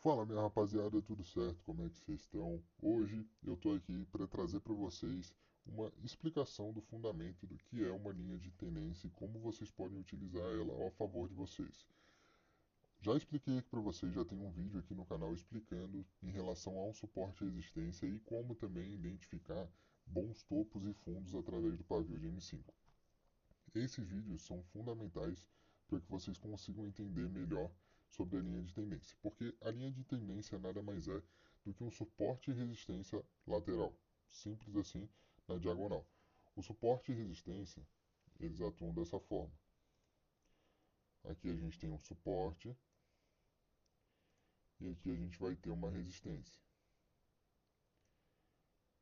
Fala minha rapaziada, tudo certo? Como é que vocês estão? Hoje eu tô aqui para trazer para vocês uma explicação do fundamento do que é uma linha de tendência e como vocês podem utilizar ela a favor de vocês. Já expliquei aqui para vocês, já tem um vídeo aqui no canal explicando em relação a um suporte à resistência e como também identificar bons topos e fundos através do pavio de M5. Esses vídeos são fundamentais para que vocês consigam entender melhor sobre a linha de tendência, porque a linha de tendência nada mais é do que um suporte e resistência lateral, simples assim, na diagonal. O suporte e resistência, eles atuam dessa forma. Aqui a gente tem um suporte e aqui a gente vai ter uma resistência.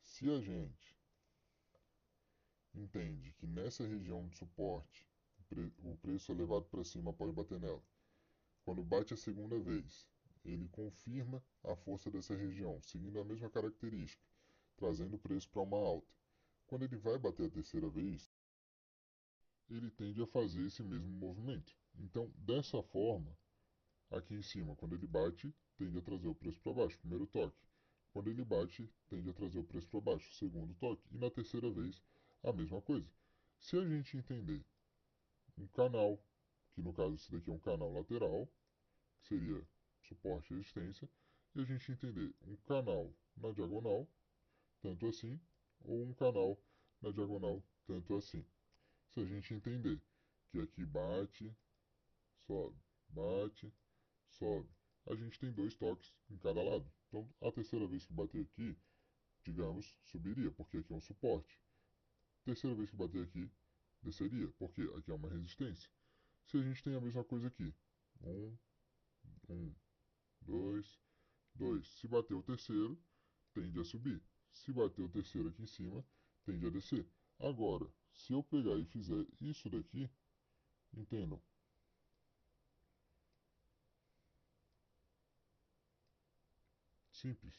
Se a gente entende que nessa região de suporte o preço é levado para cima após bater nela, quando bate a segunda vez, ele confirma a força dessa região, seguindo a mesma característica, trazendo o preço para uma alta. Quando ele vai bater a terceira vez, ele tende a fazer esse mesmo movimento. Então, dessa forma, aqui em cima, quando ele bate, tende a trazer o preço para baixo, primeiro toque. Quando ele bate, tende a trazer o preço para baixo, segundo toque. E na terceira vez, a mesma coisa. Se a gente entender um canal, que no caso esse daqui é um canal lateral, que seria suporte e resistência, e a gente entender um canal na diagonal, tanto assim, ou um canal na diagonal, tanto assim. Se a gente entender que aqui bate, sobe, a gente tem dois toques em cada lado. Então, a terceira vez que bater aqui, digamos, subiria, porque aqui é um suporte. Terceira vez que bater aqui, desceria, porque aqui é uma resistência. Se a gente tem a mesma coisa aqui, um, dois, 2. Se bater o terceiro, tende a subir. Se bater o terceiro aqui em cima, tende a descer. Agora, se eu pegar e fizer isso daqui, entendam? Simples.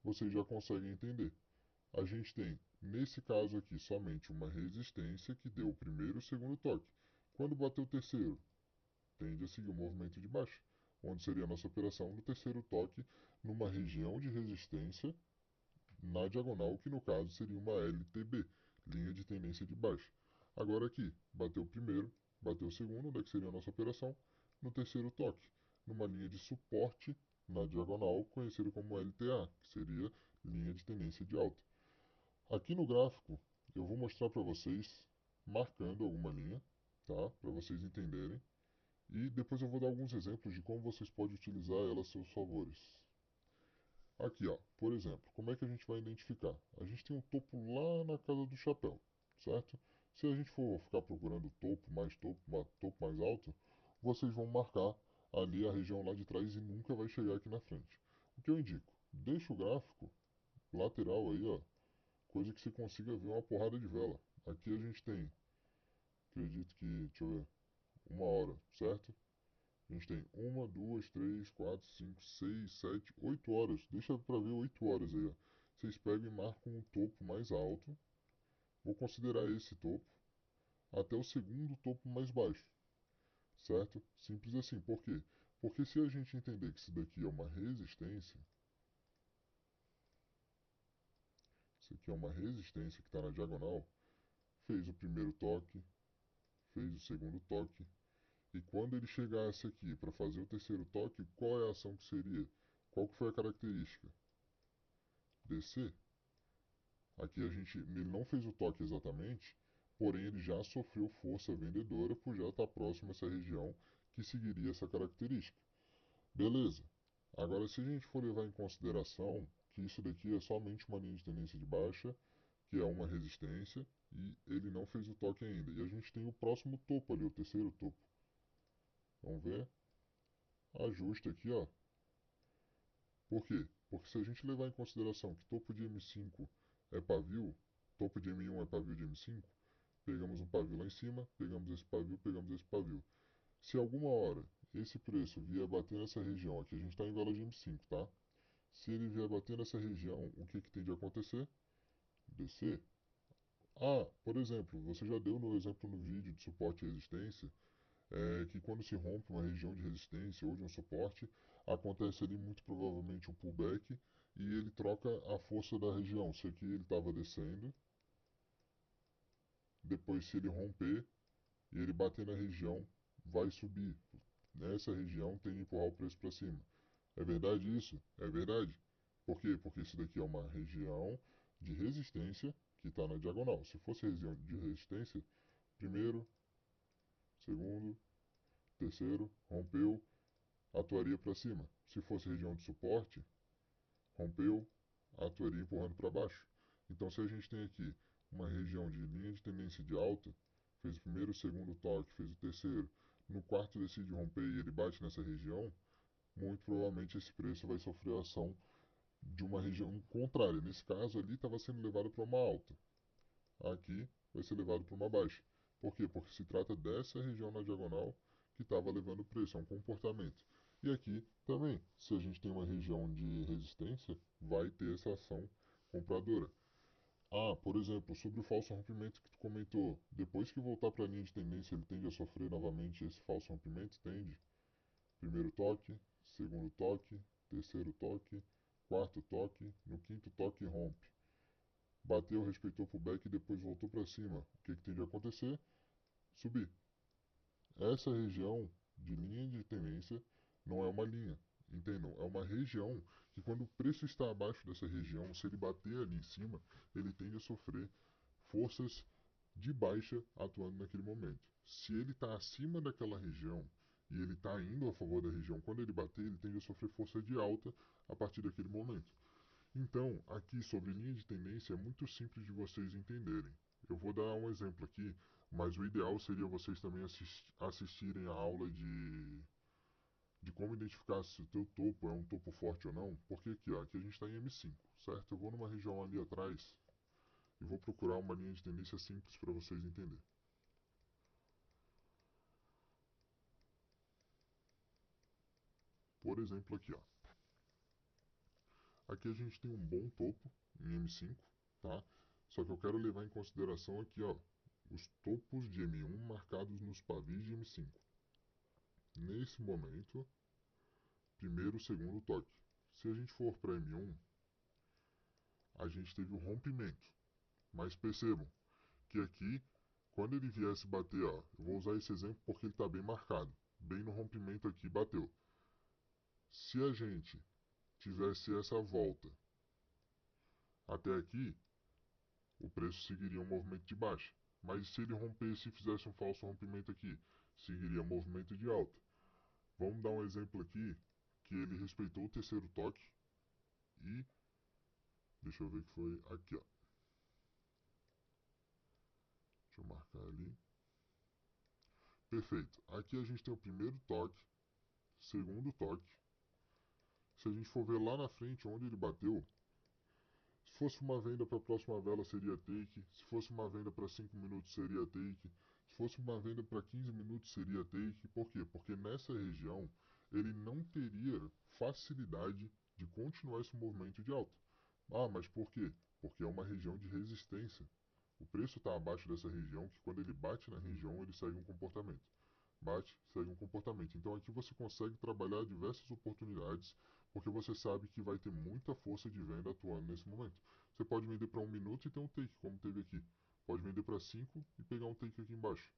Vocês já conseguem entender. A gente tem, nesse caso aqui, somente uma resistência que deu o primeiro e o segundo toque. Quando bater o terceiro, tende a seguir o movimento de baixo, onde seria a nossa operação no terceiro toque, numa região de resistência na diagonal, que no caso seria uma LTB, linha de tendência de baixa. Agora aqui, bateu o primeiro, bateu o segundo, onde é que seria a nossa operação? No terceiro toque, numa linha de suporte na diagonal, conhecida como LTA, que seria linha de tendência de alta. Aqui no gráfico, eu vou mostrar para vocês, marcando alguma linha, tá? Para vocês entenderem. E depois eu vou dar alguns exemplos de como vocês podem utilizar ela a seus favores. Aqui, ó, por exemplo, como é que a gente vai identificar? A gente tem um topo lá na casa do chapéu, certo? Se a gente for ficar procurando topo mais alto, vocês vão marcar ali a região lá de trás e nunca vai chegar aqui na frente. O que eu indico? Deixa o gráfico lateral aí, ó, coisa que você consiga ver uma porrada de vela. Aqui a gente tem, acredito que, deixa eu ver, uma hora, certo? A gente tem uma, duas, três, quatro, cinco, seis, sete, 8 horas. Deixa pra ver 8 horas aí, ó. Vocês pegam e marcam um topo mais alto. Vou considerar esse topo até o segundo topo mais baixo, certo? Simples assim. Por quê? Porque se a gente entender que isso daqui é uma resistência, isso aqui é uma resistência que está na diagonal, fez o primeiro toque, fez o segundo toque, e quando ele chegasse aqui para fazer o terceiro toque, qual é a ação que seria? Qual que foi a característica? Descer. Aqui ele não fez o toque exatamente, porém ele já sofreu força vendedora por já estar próximo a essa região que seguiria essa característica. Beleza. Agora, se a gente for levar em consideração que isso daqui é somente uma linha de tendência de baixa, que é uma resistência, e ele não fez o toque ainda. E a gente tem o próximo topo ali, o terceiro topo. Vamos ver? Ajuste aqui, ó. Por quê? Porque se a gente levar em consideração que topo de M5 é pavio, topo de M1 é pavio de M5, pegamos um pavio lá em cima, pegamos esse pavio, pegamos esse pavio. Se alguma hora esse preço vier bater nessa região, aqui a gente está em vela de M5, tá? Se ele vier bater nessa região, o que, que tem de acontecer? Descer. Ah, por exemplo, você já deu no exemplo no vídeo de suporte e resistência, é que quando se rompe uma região de resistência ou de um suporte, acontece ali muito provavelmente um pullback e ele troca a força da região. Se aqui ele estava descendo, depois se ele romper e ele bater na região, vai subir. Nessa região tem que empurrar o preço para cima. É verdade isso? É verdade. Por quê? Porque isso daqui é uma região de resistência que está na diagonal. Se fosse região de resistência, primeiro, segundo, terceiro, rompeu, atuaria para cima. Se fosse região de suporte, rompeu, atuaria empurrando para baixo. Então, se a gente tem aqui uma região de linha de tendência de alta, fez o primeiro, o segundo toque, fez o terceiro, no quarto decide romper e ele bate nessa região, muito provavelmente esse preço vai sofrer a ação de uma região contrária. Nesse caso ali estava sendo levado para uma alta. Aqui vai ser levado para uma baixa. Por quê? Porque se trata dessa região na diagonal que estava levando o preço, é um comportamento. E aqui também, se a gente tem uma região de resistência, vai ter essa ação compradora. Ah, por exemplo, sobre o falso rompimento que tu comentou, depois que voltar para a linha de tendência, ele tende a sofrer novamente esse falso rompimento? Tende. Primeiro toque, segundo toque, terceiro toque, quarto toque, no quinto toque rompe. Bateu, respeitou o pullback e depois voltou para cima. O que tem de acontecer? Subir. Essa região de linha de tendência não é uma linha, entendam? É uma região que quando o preço está abaixo dessa região, se ele bater ali em cima, ele tende a sofrer forças de baixa atuando naquele momento. Se ele está acima daquela região e ele está indo a favor da região, quando ele bater, ele tende a sofrer força de alta a partir daquele momento. Então, aqui sobre linha de tendência é muito simples de vocês entenderem. Eu vou dar um exemplo aqui, mas o ideal seria vocês também assistirem a aula de como identificar se o teu topo é um topo forte ou não, porque aqui, ó, aqui a gente está em M5, certo? Eu vou numa região ali atrás e vou procurar uma linha de tendência simples para vocês entenderem. Por exemplo, aqui, ó. Aqui a gente tem um bom topo em M5, tá? Só que eu quero levar em consideração aqui, ó, os topos de M1 marcados nos pavis de M5. Nesse momento, primeiro, segundo toque. Se a gente for para M1, a gente teve um rompimento. Mas percebam que aqui, quando ele viesse bater, ó, eu vou usar esse exemplo porque ele está bem marcado. Bem no rompimento aqui, bateu. Se a gente tivesse essa volta até aqui, o preço seguiria um movimento de baixa. Mas se ele rompesse e fizesse um falso rompimento aqui, seguiria um movimento de alta. Vamos dar um exemplo aqui que ele respeitou o terceiro toque e deixa eu ver que foi aqui, ó. Deixa eu marcar ali. Perfeito. Aqui a gente tem o primeiro toque, segundo toque. Se a gente for ver lá na frente onde ele bateu, se fosse uma venda para a próxima vela seria take, se fosse uma venda para 5 minutos seria take, se fosse uma venda para 15 minutos seria take. Por quê? Porque nessa região ele não teria facilidade de continuar esse movimento de alta. Ah, mas por quê? Porque é uma região de resistência. O preço está abaixo dessa região, que quando ele bate na região ele segue um comportamento. Bate, segue um comportamento. Então aqui você consegue trabalhar diversas oportunidades, porque você sabe que vai ter muita força de venda atuando nesse momento. Você pode vender para 1 minuto e ter um take, como teve aqui. Pode vender para 5 e pegar um take aqui embaixo.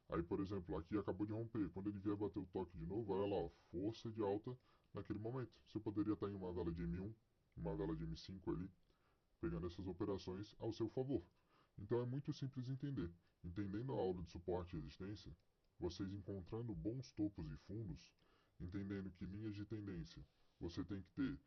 Aí, por exemplo, aqui acabou de romper. Quando ele vier bater o toque de novo, olha lá, ó, força de alta naquele momento. Você poderia estar em uma vela de M1, uma vela de M5 ali, pegando essas operações ao seu favor. Então é muito simples entender. Entendendo a aula de suporte e resistência, vocês encontrando bons topos e fundos, entendendo que linhas de tendência você tem que ter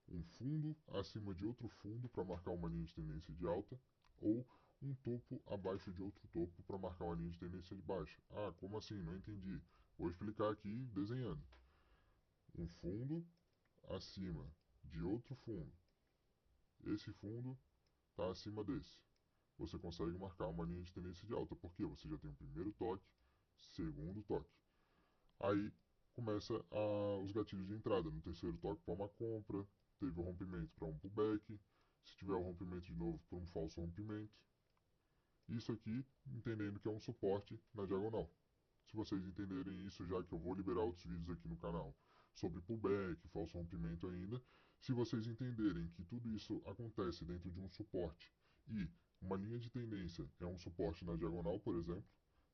um fundo acima de outro fundo para marcar uma linha de tendência de alta, ou um topo abaixo de outro topo para marcar uma linha de tendência de baixa. Ah, como assim? Não entendi. Vou explicar aqui desenhando. Um fundo acima de outro fundo. Esse fundo está acima desse. Você consegue marcar uma linha de tendência de alta, porque você já tem o primeiro toque, segundo toque. Aí começa os gatilhos de entrada. No terceiro toque para uma compra, teve o rompimento para um pullback, se tiver o rompimento de novo para um falso rompimento. Isso aqui entendendo que é um suporte na diagonal. se vocês entenderem isso, já que eu vou liberar outros vídeos aqui no canal sobre pullback, falso rompimento ainda, se vocês entenderem que tudo isso acontece dentro de um suporte e uma linha de tendência é um suporte na diagonal, por exemplo,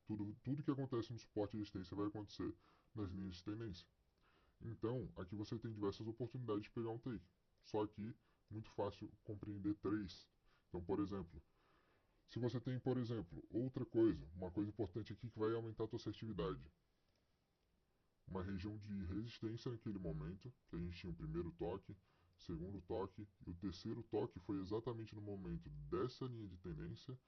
tudo que acontece no suporte e resistência vai acontecer nas linhas de tendência. Então, aqui você tem diversas oportunidades de pegar um take. Só que, muito fácil compreender três. Então, por exemplo, se você tem, por exemplo, outra coisa, uma coisa importante aqui que vai aumentar a tua assertividade. Uma região de resistência naquele momento, que a gente tinha o primeiro toque, segundo toque, e o terceiro toque foi exatamente no momento dessa linha de tendência,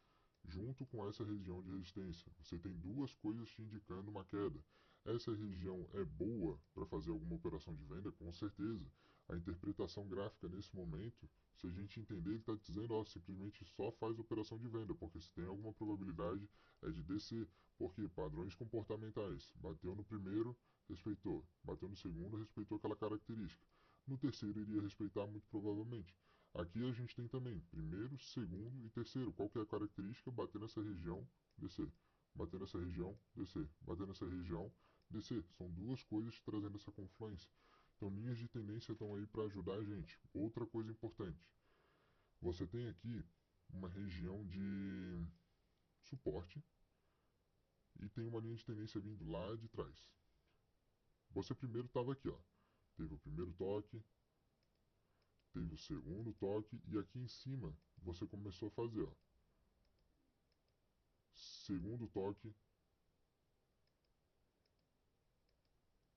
junto com essa região de resistência. Você tem duas coisas te indicando uma queda. Essa região é boa para fazer alguma operação de venda? Com certeza. A interpretação gráfica nesse momento, se a gente entender, ele está dizendo, ó, simplesmente só faz operação de venda, porque se tem alguma probabilidade é de descer. Porque padrões comportamentais. Bateu no primeiro, respeitou. Bateu no segundo, respeitou aquela característica. No terceiro iria respeitar muito provavelmente. Aqui a gente tem também primeiro, segundo e terceiro. Qual que é a característica? Bater nessa região, descer. Bater nessa região, descer. Bater nessa região, descer. São duas coisas trazendo essa confluência. Então, linhas de tendência estão aí para ajudar a gente. Outra coisa importante. Você tem aqui uma região de suporte e tem uma linha de tendência vindo lá de trás. Você primeiro estava aqui, ó. Teve o primeiro toque, teve o segundo toque e aqui em cima você começou a fazer, ó. Segundo toque,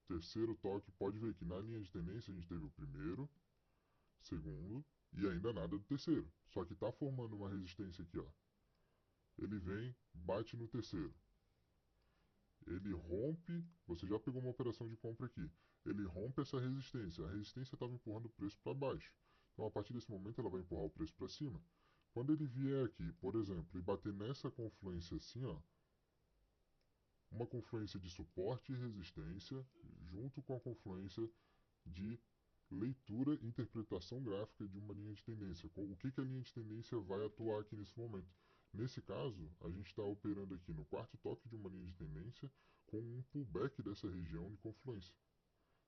terceiro toque, pode ver que na linha de tendência a gente teve o primeiro, segundo e ainda nada do terceiro. Só que está formando uma resistência aqui, ó. Ele vem, bate no terceiro. Ele rompe, você já pegou uma operação de compra aqui. Ele rompe essa resistência. A resistência estava empurrando o preço para baixo. Então a partir desse momento ela vai empurrar o preço para cima. Quando ele vier aqui, por exemplo, e bater nessa confluência assim, ó, uma confluência de suporte e resistência, junto com a confluência de leitura e interpretação gráfica de uma linha de tendência. O que a linha de tendência vai atuar aqui nesse momento? Nesse caso, a gente está operando aqui no quarto toque de uma linha de tendência com um pullback dessa região de confluência.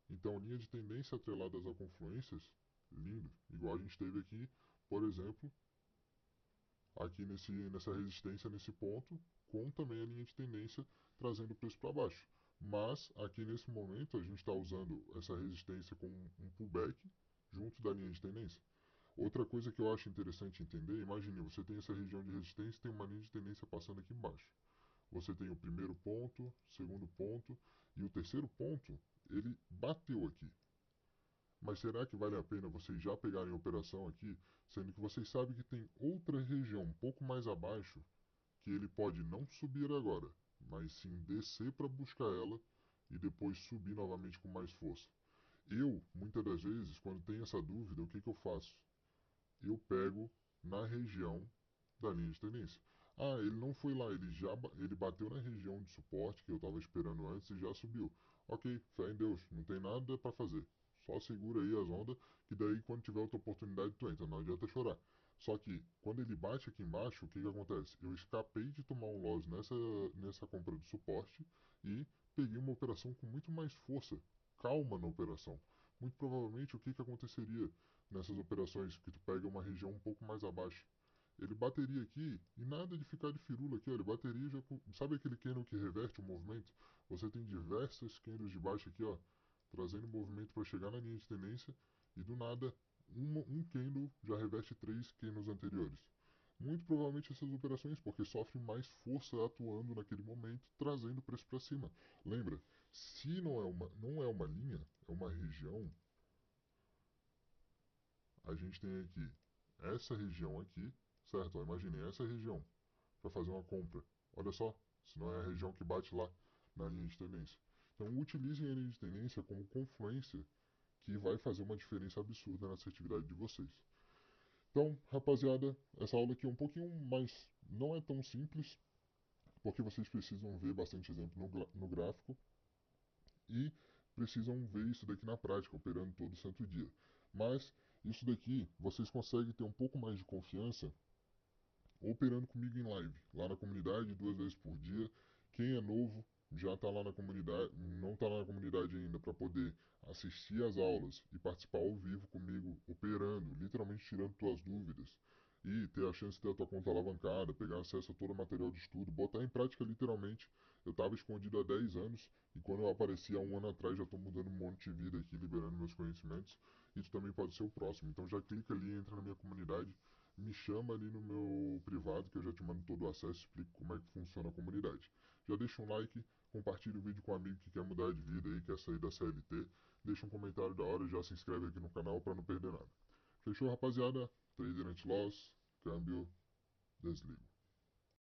Então, linha de tendência atreladas a confluências, lindo. Igual a gente teve aqui, por exemplo, aqui nessa resistência, nesse ponto, com também a linha de tendência trazendo o preço para baixo. Mas aqui nesse momento a gente está usando essa resistência com um pullback junto da linha de tendência. Outra coisa que eu acho interessante entender, imagine, você tem essa região de resistência e tem uma linha de tendência passando aqui embaixo. Você tem o primeiro ponto, segundo ponto e o terceiro ponto, ele bateu aqui. Mas será que vale a pena vocês já pegarem a operação aqui, sendo que vocês sabem que tem outra região um pouco mais abaixo, que ele pode não subir agora, mas sim descer para buscar ela e depois subir novamente com mais força? Eu, muitas das vezes, quando tenho essa dúvida, o que eu faço? Eu pego na região da linha de tendência. Ah, ele não foi lá, ele bateu na região de suporte que eu estava esperando antes e já subiu. Ok, fé em Deus, não tem nada para fazer. Só segura aí as ondas, que daí quando tiver outra oportunidade tu entra, não adianta chorar. Só que quando ele bate aqui embaixo, o que acontece? Eu escapei de tomar um loss nessa compra de suporte e peguei uma operação com muito mais força, calma na operação. Muito provavelmente o que aconteceria nessas operações que tu pega uma região um pouco mais abaixo? Ele bateria aqui e nada de ficar de firula aqui, ó, ele bateria já com... Sabe aquele candle que reverte o movimento? Você tem diversas candles de baixo aqui, ó, trazendo movimento para chegar na linha de tendência e do nada um candle já reveste três candles anteriores. Muito provavelmente essas operações, porque sofrem mais força atuando naquele momento, trazendo o preço para cima. Lembra, se não é uma linha, é uma região, a gente tem aqui essa região aqui, certo? Ó, imagine essa região para fazer uma compra. Olha só, se não é a região que bate lá na linha de tendência. Então utilizem a linha de tendência como confluência que vai fazer uma diferença absurda na assertividade de vocês. Então, rapaziada, essa aula aqui é um pouquinho mais... não é tão simples, porque vocês precisam ver bastante exemplo no gráfico e precisam ver isso daqui na prática, operando todo santo dia. Mas isso daqui vocês conseguem ter um pouco mais de confiança operando comigo em live, lá na comunidade, 2 vezes por dia. Quem é novo, já está lá na comunidade, não está lá na comunidade ainda para poder assistir às aulas e participar ao vivo comigo, operando, literalmente tirando tuas dúvidas e ter a chance de ter a tua conta alavancada, pegar acesso a todo o material de estudo, botar em prática literalmente. Eu estava escondido há 10 anos e quando eu apareci há um ano atrás já estou mudando um monte de vida aqui, liberando meus conhecimentos e tu também pode ser o próximo. Então já clica ali, entra na minha comunidade, me chama ali no meu privado que eu já te mando todo o acesso, explico como é que funciona a comunidade. Já deixa um like, compartilha o vídeo com um amigo que quer mudar de vida aí, quer sair da CLT. Deixa um comentário da hora e já se inscreve aqui no canal para não perder nada. Fechou, rapaziada? Trader anti-loss, câmbio, desligo.